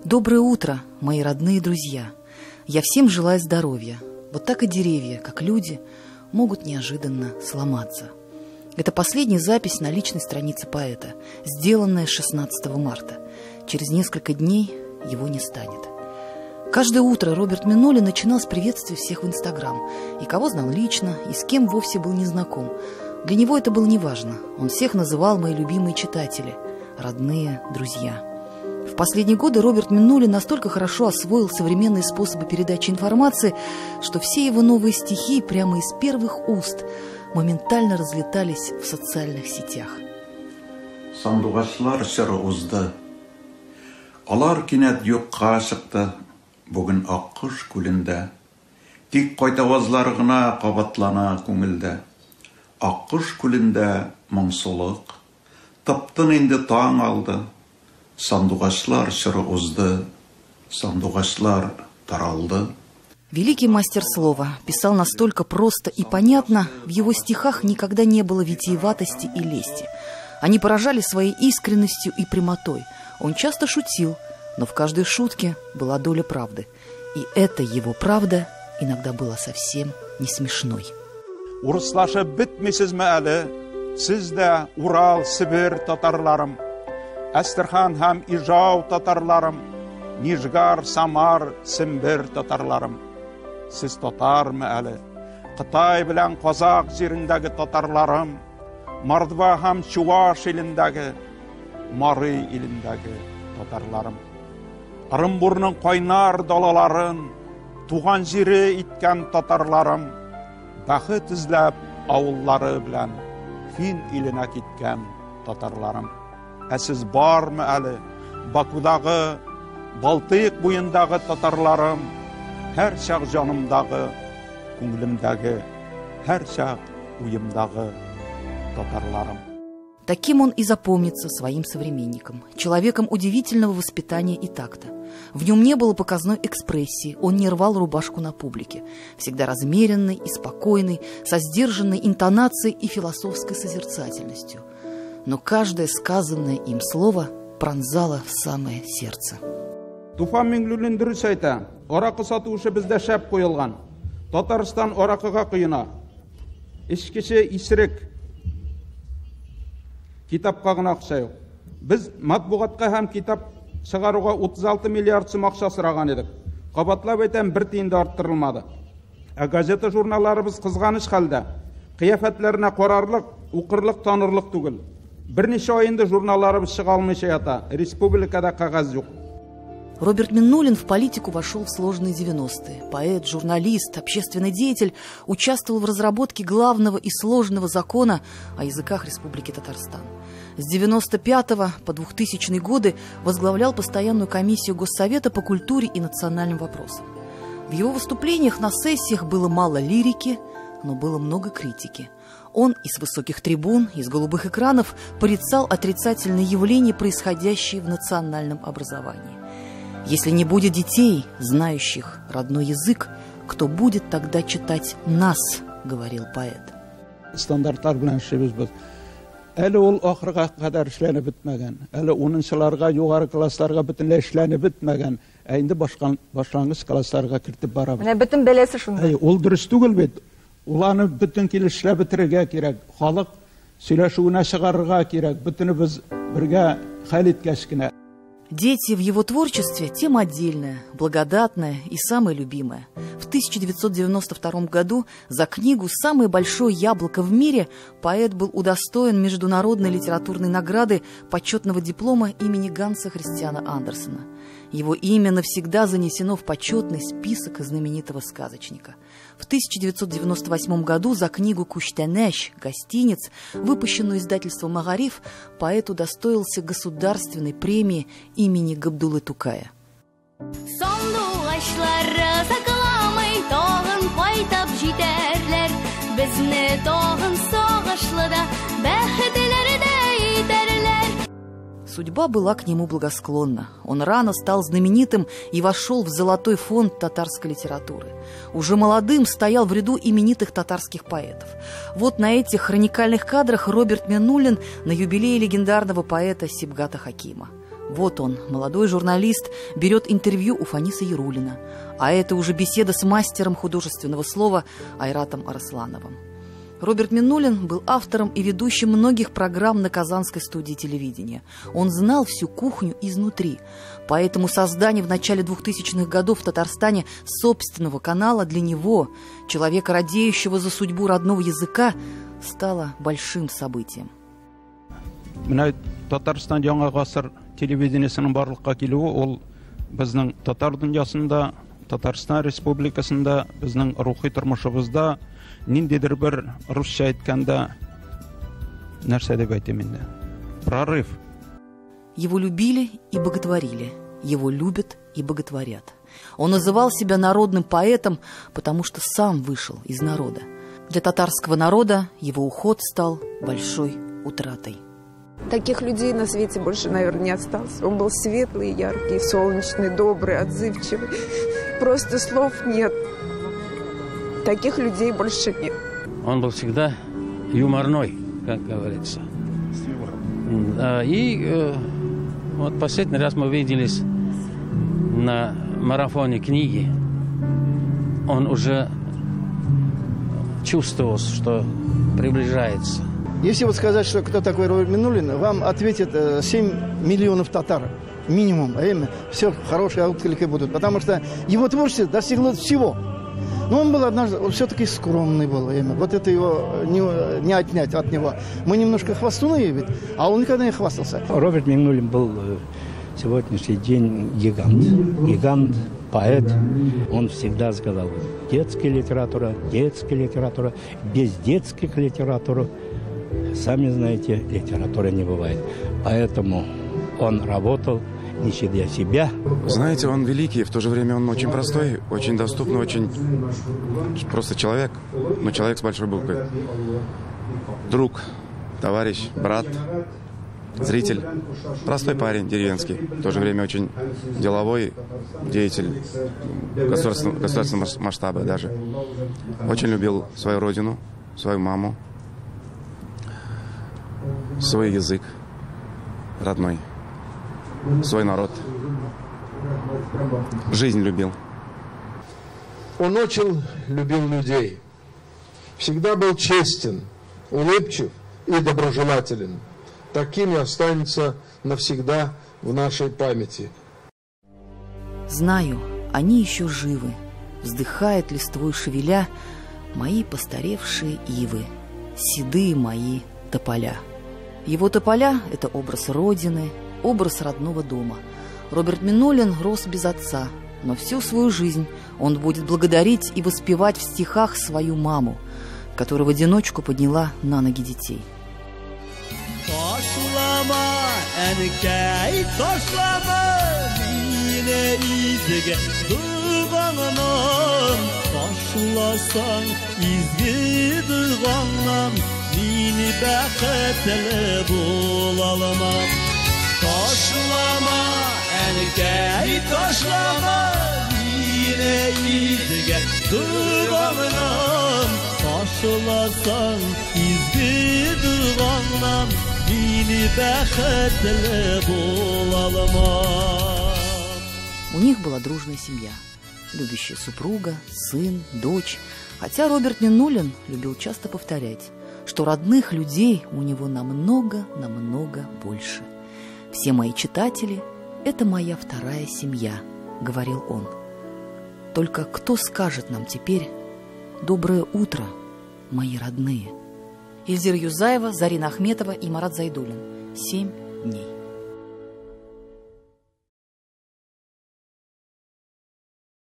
Доброе утро, мои родные друзья. Я всем желаю здоровья. Вот так и деревья, как люди, могут неожиданно сломаться. Это последняя запись на личной странице поэта, сделанная 16 марта. Через несколько дней его не станет. Каждое утро Роберт Миноли начинал с приветствия всех в Инстаграм. И кого знал лично, и с кем вовсе был незнаком. Для него это было неважно. Он всех называл «мои любимые читатели», «родные друзья». В последние годы Роберт Миноли настолько хорошо освоил современные способы передачи информации, что все его новые стихи прямо из первых уст моментально разлетались в социальных сетях. Сандугачлар сыры узды. Алар кинәт юкка чыкты. Бүген аккыш күлендә. Тик кайтавазлар гына кабатлана күңелдә. Аккыш күлендә моңсулык. Таптын инде таң алды. Сандугачлар сыры узды. Сандугачлар таралды. Великий мастер слова писал настолько просто и понятно, в его стихах никогда не было витиеватости и лести. Они поражали своей искренностью и прямотой. Он часто шутил, но в каждой шутке была доля правды. И эта его правда иногда была совсем не смешной. Урыслашып битмисезме әле, сиз дә Урал, Сибир татарларым, Әстерхан һәм Ижау татарларым, Нижгар, Самар, Сембер татарларым. Сиз татармы әле, Кытай белән Казак җирендәге татарларым, Мордва һәм Чуваш илендәге, Марый илендәге татарларым. Ырымбурның кайнар далаларын, туган җире иткән татарларым, бәхет эзләп авыллары белән Фин иленә киткән татарларым. Ә сез бармы әле, Бакудагы, Балтыйк буендагы татарларым, һәр чак җанымдагы, күңелемдәге, һәр чак уемдагы татарларым. Таким он и запомнится своим современникам, человеком удивительного воспитания и такта. В нем не было показной экспрессии, он не рвал рубашку на публике. Всегда размеренный и спокойный, со сдержанной интонацией и философской созерцательностью. Но каждое сказанное им слово пронзало в самое сердце. Туфан Миңлуллин дөрес әйтә, аракы сатуышы бездә шәп куелган. Татарстан аракыга кыена. Ичкече исерек китапка гына акча юк. Без матбугатка һәм китап чыгаруга 36 миллиард сум акча сораган идек. Кабатлап әйтәм, бер тиен дә арттырылмады. Газета журналларыбыз кызганыч хәлдә. Кыяфәтләренә карарлык, укырлык, танырлык түгел. Берничә ай инде журналларыбыз чыга алмыйча ята. Республикада кагаз юк. Роберт Минолин в политику вошел в сложные 90-е. Поэт, журналист, общественный деятель, участвовал в разработке главного и сложного закона о языках Республики Татарстан. С 95 по 2000 годы возглавлял постоянную комиссию Госсовета по культуре и национальным вопросам. В его выступлениях на сессиях было мало лирики, но было много критики. Он из высоких трибун, из голубых экранов порицал отрицательные явления, происходящие в национальном образовании. Если не будет детей, знающих родной язык, кто будет тогда читать нас, говорил поэт. Стандарттар белән эшлибез без. Әле ул ахырга кадәр эшләнеп бетмәгән. Әле 10-чыларга, югары классларга бөтенләй эшләнеп бетмәгән. Ә инде башлангыч классларга кертеп барабыз. Менә бөтен бәләсе шунда. Ул дөрес түгел бит. Уларны бөтен килешләп бетерергә кирәк. Халык сөйләшүенә чыгарырга кирәк. Бөтенебез бергә хәл иткәч кенә. Дети в его творчестве – тема отдельная, благодатная и самая любимая. В 1992 году за книгу «Самое большое яблоко в мире» поэт был удостоен международной литературной награды почетного диплома имени Ганса Христиана Андерсена. Его имя навсегда занесено в почетный список знаменитого сказочника. В 1998 году за книгу «Куштанеш» «Гостиниц», выпущенную издательством «Магариф», поэт удостоился государственной премии имени Габдуллы Тукая. Судьба была к нему благосклонна. Он рано стал знаменитым и вошел в золотой фонд татарской литературы. Уже молодым стоял в ряду именитых татарских поэтов. Вот на этих хроникальных кадрах Роберт Минолин на юбилее легендарного поэта Сибгата Хакима. Вот он, молодой журналист, берет интервью у Фаниса Яруллина, а это уже беседа с мастером художественного слова Айратом Арслановым. Роберт Миннуллин был автором и ведущим многих программ на Казанской студии телевидения. Он знал всю кухню изнутри, поэтому создание в начале 2000-х годов в Татарстане собственного канала для него, человека, радеющего за судьбу родного языка, стало большим событием. Татарстан жаңа ғасыр телевидениесінің барлыққа келуі ол біздің татар дүниясында, Татарстан Республикасында, біздің рухи тұрмышыбызда ниндейдір бір русша айтканда нәрсе деп айтам енді. Прорыв. Его любили и боготворили, его любят и боготворят. Он называл себя народным поэтом, потому что сам вышел из народа. Для татарского народа его уход стал большой утратой. Таких людей на свете больше, наверное, не осталось. Он был светлый, яркий, солнечный, добрый, отзывчивый. Просто слов нет. Таких людей больше нет. Он был всегда юморной, как говорится. И вот последний раз мы виделись на марафоне книги. Он уже чувствовал, что приближается. Если вот сказать, что кто такой Роберт Миннуллин, вам ответит 7 миллионов татар. Минимум. Все хорошие отклики будут. Потому что его творчество достигло всего. Но он был однажды, он все-таки скромный был. Вот это его не отнять от него. Мы немножко хвастуны, ведь, а он никогда не хвастался. Роберт Миннуллин был сегодняшний день гигант. Гигант, поэт. Он всегда сказал, детская литература, без детских литератур, сами знаете, литературы не бывает. Поэтому он работал, не щадя себя. Знаете, он великий, в то же время он очень простой, очень доступный, очень просто человек, но человек с большой буквы. Друг, товарищ, брат, зритель. Простой парень, деревенский, в то же время очень деловой деятель государственного масштаба даже. Очень любил свою родину, свою маму, свой язык родной, свой народ. Жизнь любил. Он очень любил людей. Всегда был честен, улыбчив и доброжелателен. Таким и останется навсегда в нашей памяти. Знаю, они еще живы. Вздыхает листвой шевеля мои постаревшие ивы, седые мои тополя. Его тополя – это образ родины, образ родного дома. Роберт Миннуллин рос без отца, но всю свою жизнь он будет благодарить и воспевать в стихах свою маму, которая в одиночку подняла на ноги детей. Mini bəxətlə bulalımam. Taşlama, əlgəy taşlama, Mine izgə duğanam. Taşlasan izgi duğanam, Mini bəxətlə bulalımam. У них была дружная семья, любящая супруга, сын, дочь. Хотя Роберт Миннуллин любил часто повторять, что родных людей у него намного больше. «Все мои читатели – это моя вторая семья», – говорил он. «Только кто скажет нам теперь доброе утро, мои родные?» Ильзир Юзаева, Зарина Ахметова и Марат Зайдуллин. 7 дней.